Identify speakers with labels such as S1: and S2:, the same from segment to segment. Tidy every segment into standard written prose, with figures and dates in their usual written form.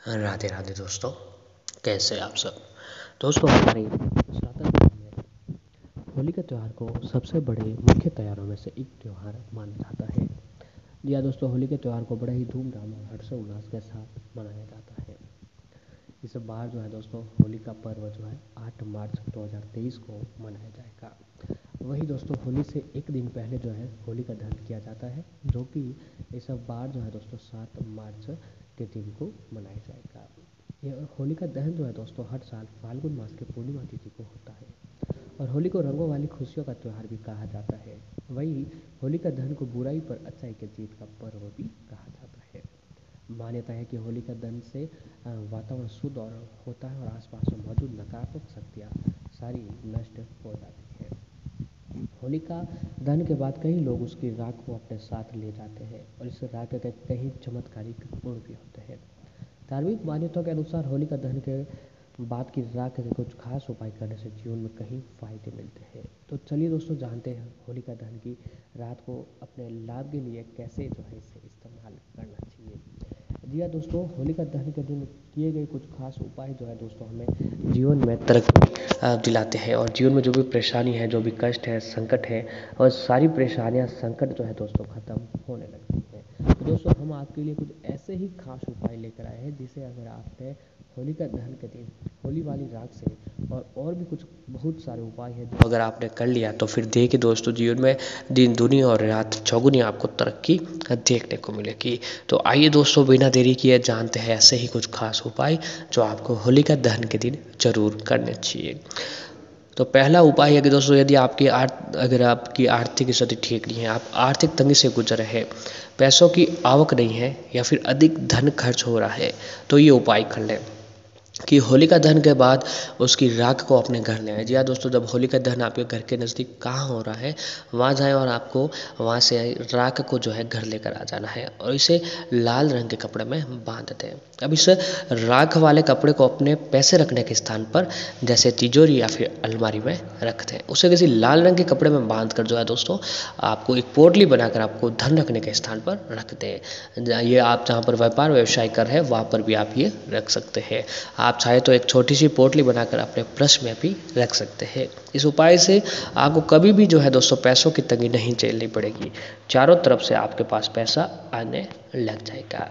S1: राधे राधे दोस्तों, कैसे हैं आप सब। दोस्तों, हमारे सनातन धर्म में होली के त्यौहार को सबसे बड़े मुख्य त्योहारों में से एक त्यौहार माना जाता है। जी हाँ दोस्तों, होली के त्यौहार को बड़ा ही धूमधाम और हर्षोल्लास के साथ मनाया जाता है। इस बार जो है दोस्तों, होली का पर्व जो है 8 मार्च 2023 को मनाया जाएगा। वही दोस्तों, होली से एक दिन पहले जो है होली का दहन किया जाता है, जो कि इस बार जो है दोस्तों 7 मार्च के दिन को मनाया जाएगा। यह होली का दहन जो है दोस्तों हर साल फाल्गुन मास के पूर्णिमा तिथि को होता है और होली को रंगों वाली खुशियों का त्यौहार भी कहा जाता है। वही होली का दहन को बुराई पर अच्छाई के जीत का पर्व भी कहा जाता है। मान्यता है कि होली का दहन से वातावरण शुद्ध और होता है और आसपास में मौजूद नकारात्मक शक्तियाँ सारी नष्ट हो जाती है। होलिका दहन के बाद कई लोग उसकी राख को अपने साथ ले जाते हैं और इस राख के कई चमत्कारिक गुण भी होते हैं। धार्मिक मान्यताओं के अनुसार होलिका दहन के बाद की राख के कुछ खास उपाय करने से जीवन में कई फायदे मिलते हैं। तो चलिए दोस्तों, जानते हैं होलिका दहन की रात को अपने लाभ के लिए कैसे जो है इसे इस्तेमाल करना चाहिए। जी हाँ दोस्तों, होलिका दहन के दिन किए गए कुछ खास उपाय जो है दोस्तों हमें जीवन में तरक्की दिलाते हैं और जीवन में जो भी परेशानी है, जो भी कष्ट है, संकट है और सारी परेशानियाँ संकट जो है दोस्तों ख़त्म होने लगती है। तो दोस्तों, हम आपके लिए कुछ ऐसे ही खास उपाय लेकर आए हैं जिसे अगर आपने होलिका दहन के दिन होली वाली रात से और भी कुछ बहुत सारे उपाय हैं जो अगर आपने कर लिया तो फिर देखिए दोस्तों, जीवन में दिन दुनी और रात चौगुनी आपको तरक्की देखने को मिलेगी। तो आइए दोस्तों, बिना देरी किए जानते हैं ऐसे ही कुछ खास उपाय जो आपको होलिका दहन के दिन जरूर करने चाहिए। तो पहला उपाय है कि दोस्तों, यदि अगर आपकी आर्थिक स्थिति ठीक नहीं है, आप आर्थिक तंगी से गुजर रहे हैं, पैसों की आवक नहीं है या फिर अधिक धन खर्च हो रहा है, तो ये उपाय कर लें कि होलिका दहन के बाद उसकी राख को अपने घर ले आए। जी हाँ दोस्तों, जब होलिका दहन आपके घर के नज़दीक कहाँ हो रहा है वहाँ जाएं और आपको वहाँ से राख को जो है घर लेकर आ जाना है और इसे लाल रंग के कपड़े में बांध दें। अब इस राख वाले कपड़े को अपने पैसे रखने के स्थान पर जैसे तिजोरी या फिर अलमारी में रख दें। उसे किसी लाल रंग के कपड़े में बांध कर जो है दोस्तों आपको एक पोटली बनाकर आपको धन रखने के स्थान पर रख दें। ये आप जहाँ पर व्यापार व्यवसाय कर रहे हैं वहाँ पर भी आप ये रख सकते हैं। आप चाहे तो एक छोटी सी पोटली बनाकर अपने पर्स में भी रख सकते हैं। इस उपाय से आपको कभी भी जो है दोस्तों पैसों की तंगी नहीं झेलनी पड़ेगी। चारों तरफ से आपके पास पैसा आने लग जाएगा।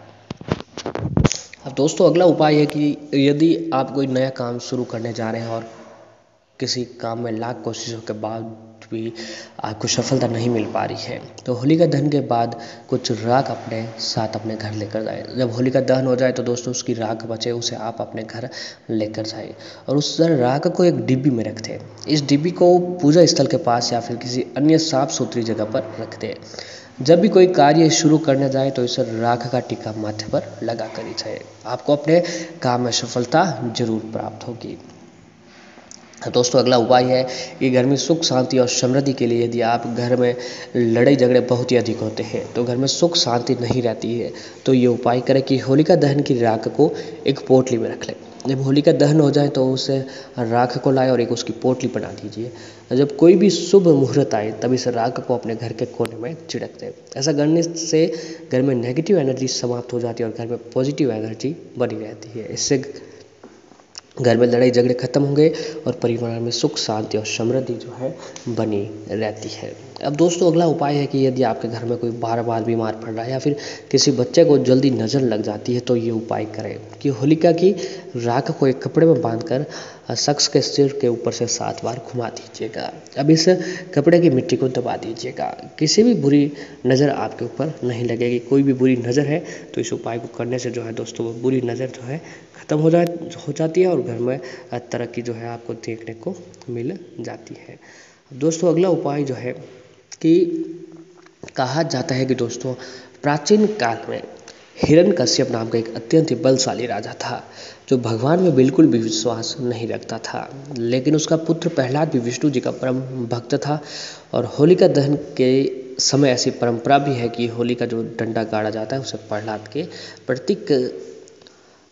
S1: अब दोस्तों, अगला उपाय है कि यदि आप कोई नया काम शुरू करने जा रहे हैं और किसी काम में लाख कोशिशों के बाद भी आपको सफलता नहीं मिल पा रही है, तो होलिका दहन के बाद कुछ राख अपने साथ अपने घर लेकर जाए। जब होलिका दहन हो जाए तो दोस्तों उसकी राख बचे उसे आप अपने घर लेकर जाए और उस राख को एक डिब्बी में रख दें। इस डिब्बी को पूजा स्थल के पास या फिर किसी अन्य साफ सुथरी जगह पर रख दें। जब भी कोई कार्य शुरू करने जाए तो इस राख का टीका माथे पर लगा कर ही जाए। आपको अपने काम में सफलता जरूर प्राप्त होगी। दोस्तों, अगला उपाय है कि घर में सुख शांति और समृद्धि के लिए यदि आप घर में लड़ाई झगड़े बहुत ही अधिक होते हैं तो घर में सुख शांति नहीं रहती है, तो ये उपाय करें कि होलिका दहन की राख को एक पोटली में रख लें। जब होलिका दहन हो जाए तो उस राख को लाए और एक उसकी पोटली बना दीजिए। जब कोई भी शुभ मुहूर्त आए तब इस राख को अपने घर के कोने में छिड़क दें। ऐसा करने से घर में नेगेटिव एनर्जी समाप्त हो जाती है और घर में पॉजिटिव एनर्जी बनी रहती है। इससे घर में लड़ाई झगड़े खत्म होंगे और परिवार में सुख शांति और समृद्धि जो है बनी रहती है। अब दोस्तों, अगला उपाय है कि यदि आपके घर में कोई बार बार बीमार पड़ रहा है या फिर किसी बच्चे को जल्दी नज़र लग जाती है, तो ये उपाय करें कि होलिका की राख को एक कपड़े में बांधकर शख्स के सिर के ऊपर से 7 बार घुमा दीजिएगा। अब इस कपड़े की मिट्टी को दबा दीजिएगा। किसी भी बुरी नज़र आपके ऊपर नहीं लगेगी। कोई भी बुरी नज़र है तो इस उपाय को करने से जो है दोस्तों वो बुरी नज़र जो है ख़त्म हो जाती है और घर में तरक्की जो है आपको देखने को मिल जाती है। दोस्तों, अगला उपाय जो है कि कहा जाता है कि दोस्तों प्राचीन काल में हिरण्यकश्यप नाम का एक अत्यंत ही बलशाली राजा था जो भगवान में बिल्कुल भी विश्वास नहीं रखता था, लेकिन उसका पुत्र प्रहलाद भी विष्णु जी का परम भक्त था। और होलिका दहन के समय ऐसी परंपरा भी है कि होली का जो डंडा गाड़ा जाता है उसे प्रहलाद के प्रतीक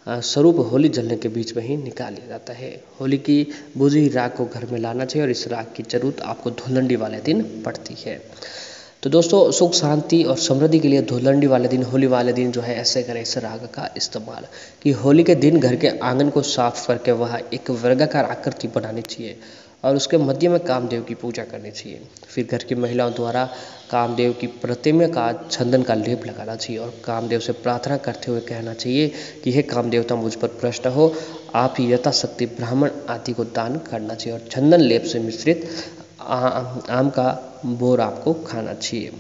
S1: स्वरूप होली जलने के बीच में ही निकाल लिया जाता है। होली की बुझी राख को घर में लाना चाहिए और इस राख की जरूरत आपको धुलंडी वाले दिन पड़ती है। तो दोस्तों सुख शांति और समृद्धि के लिए धुलंडी वाले दिन, होली वाले दिन जो है ऐसे करें इस राग का इस्तेमाल कि होली के दिन घर के आंगन को साफ करके वहाँ एक वर्गाकार आकृति बनानी चाहिए और उसके मध्य में कामदेव की पूजा करनी चाहिए। फिर घर की महिलाओं द्वारा कामदेव की प्रतिमा का चंदन का लेप लगाना चाहिए और कामदेव से प्रार्थना करते हुए कहना चाहिए कि हे कामदेवता मुझ पर प्रसन्न हो, आप ही यथाशक्ति ब्राह्मण आदि को दान करना चाहिए और चंदन लेप से मिश्रित आम का बोर आपको खाना चाहिए।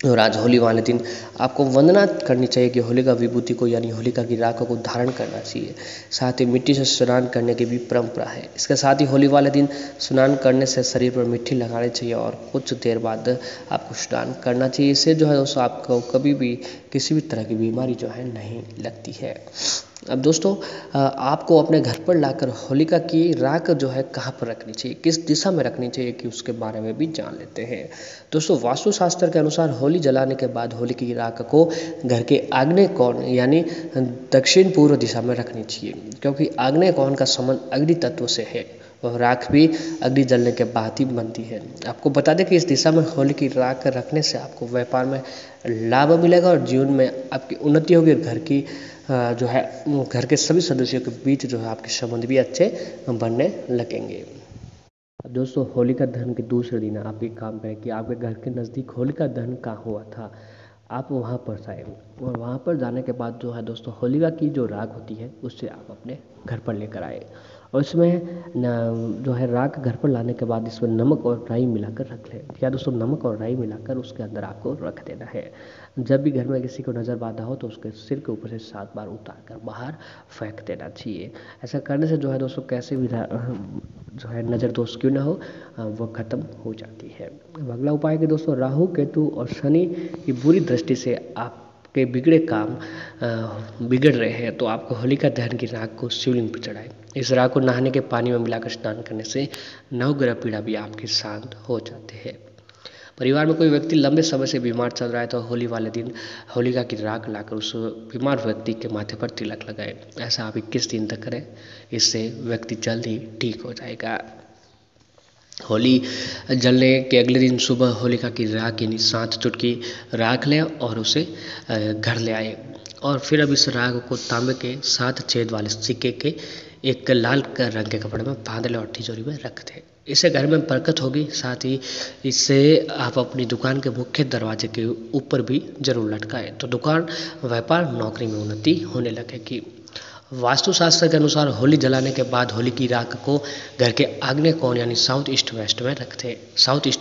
S1: और आज होली वाले दिन आपको वंदना करनी चाहिए कि होलिका विभूति को यानी होलिका की राख को धारण करना चाहिए। साथ ही मिट्टी से स्नान करने की भी परंपरा है। इसके साथ ही होली वाले दिन स्नान करने से शरीर पर मिट्टी लगानी चाहिए और कुछ देर बाद आपको स्नान करना चाहिए। इससे जो है दोस्तों आपको कभी भी किसी भी तरह की बीमारी जो है नहीं लगती है। अब दोस्तों आपको अपने घर पर लाकर होलिका की राख जो है कहाँ पर रखनी चाहिए, किस दिशा में रखनी चाहिए कि उसके बारे में भी जान लेते हैं। दोस्तों वास्तुशास्त्र के अनुसार होली जलाने के बाद होली की राख को घर के आग्नेय कोण यानी दक्षिण पूर्व दिशा में रखनी चाहिए, क्योंकि आग्नेय कोण का संबंध अग्नि तत्व से है और राख भी अग्नि जलने के बाद ही बनती है। आपको बता दें कि इस दिशा में होली की राख रखने से आपको व्यापार में लाभ मिलेगा और जीवन में आपकी उन्नति होगी और घर की जो है घर के सभी सदस्यों के बीच जो है आपके संबंध भी अच्छे बनने लगेंगे। अब दोस्तों होलिका दहन के दूसरे दिन आप एक काम करें कि आपके घर के नज़दीक होलिका दहन कहाँ हुआ था आप वहाँ पर जाएं और वहाँ पर जाने के बाद जो है दोस्तों होलिका की जो राख होती है उससे आप अपने घर पर लेकर आए और इसमें जो है राख घर पर लाने के बाद इसमें नमक और राई मिलाकर रख लें। या दोस्तों नमक और राई मिलाकर उसके अंदर आपको रख देना है। जब भी घर में किसी को नज़र बांधा हो तो उसके सिर के ऊपर से 7 बार उतार कर बाहर फेंक देना चाहिए। ऐसा करने से जो है दोस्तों कैसे भी जो है नज़र दोष क्यों ना हो वो ख़त्म हो जाती है। अगला उपाय कि दोस्तों राहु केतु और शनि की बुरी दृष्टि से आपके बिगड़े काम बिगड़ रहे हैं तो आपको होलिका दहन की राख को शिवलिंग पर चढ़ाएं। इस राख को नहाने के पानी में मिलाकर स्नान करने से नवग्रह पीड़ा भी आपके शांत हो जाते हैं। परिवार में कोई व्यक्ति लंबे समय से बीमार चल रहा है तो होली वाले दिन होलिका की राख लाकर उस बीमार व्यक्ति के माथे पर तिलक लगाएं। ऐसा आप 21 दिन तक करें, इससे व्यक्ति जल्द ही ठीक हो जाएगा। होली जलने के अगले दिन सुबह होलिका की राख यानी 7 चुटकी राख लें और उसे घर ले आए और फिर अब इस राख को तांबे के 7 छेद वाले सिक्के के एक लाल रंग के कपड़े में बांध लें और तिजोरी में रख दें। इससे घर में बरकत होगी। साथ ही इससे आप अपनी दुकान के मुख्य दरवाजे के ऊपर भी जरूर लटकाएं तो दुकान, व्यापार, नौकरी में उन्नति होने लगेगी। वास्तुशास्त्र के अनुसार होली जलाने के बाद होली की राख को घर के आग्नेय कोण यानी साउथ ईस्ट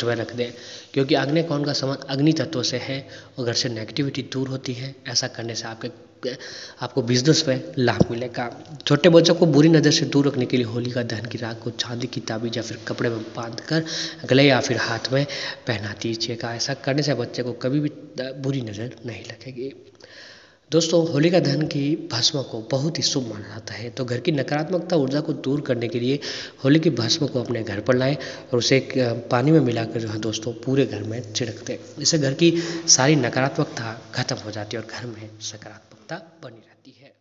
S1: में रख दें क्योंकि आग्नेय कोण का संबंध अग्नि तत्व से है और घर से नेगेटिविटी दूर होती है। ऐसा करने से आपको बिजनेस में लाभ मिलेगा। छोटे बच्चों को बुरी नज़र से दूर रखने के लिए होलिका दहन की राख को चांदी की ताबीज या फिर कपड़े में बांधकर गले या फिर हाथ में पहना दीजिएगा। ऐसा करने से बच्चे को कभी भी बुरी नज़र नहीं लगेगी। दोस्तों होलिका दहन की भस्म को बहुत ही शुभ माना जाता है तो घर की नकारात्मकता ऊर्जा को दूर करने के लिए होली की भस्म को अपने घर पर लाएं और उसे पानी में मिलाकर जो है दोस्तों पूरे घर में छिड़क दें। इससे घर की सारी नकारात्मकता खत्म हो जाती है और घर में सकारात्मकता बनी रहती है।